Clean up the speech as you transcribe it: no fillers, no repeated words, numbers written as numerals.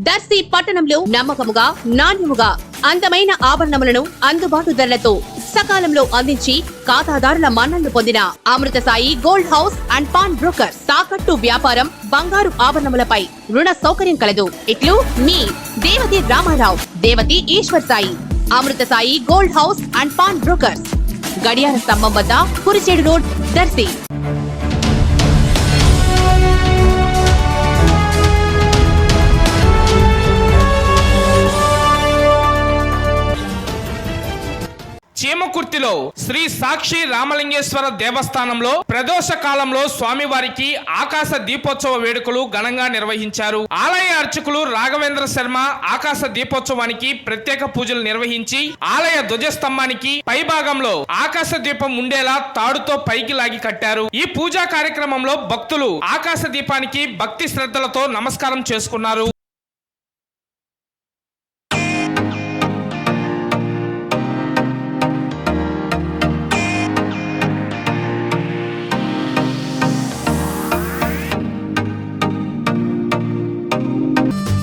దర్శి పట్టణంలో నమ్మకముగా నాణ్యముగా అందమైన ఆభరణములను అందుబాటు ధరలతో సకాలంలో అందించి ఖాతాదారుల మన్ననలు పొందిన Amrutha Sai gold house and pawn broker. తాకట్టు వ్యాపారం, బంగారు ఆభరణములపై రుణ సౌకర్యం కలదు. ఇట్లు మీ Devathi Ramarao, Devathi Eswar Sai. Amrutha Sai gold house and pawn brokers, గడియార స్తంభం వద్ద, కురిచేడు రోడ్, దర్శి. చీమకుర్తిలో శ్రీ సాక్షి రామలింగేశ్వర దేవస్థానంలో ప్రదోష కాలంలో స్వామివారికి ఆకాశ దీపోత్సవ వేడుకలు ఘనంగా నిర్వహించారు. ఆలయ అర్చకులు రాఘవేంద్ర శర్మ ఆకాశ దీపోత్సవానికి ప్రత్యేక పూజలు నిర్వహించి ఆలయ ధ్వజస్తంభానికి పై భాగంలో ఆకాశ దీపం ఉండేలా తాడుతో పైకి లాగి కట్టారు. ఈ పూజా కార్యక్రమంలో భక్తులు ఆకాశ దీపానికి భక్తి శ్రద్ధలతో నమస్కారం చేసుకున్నారు.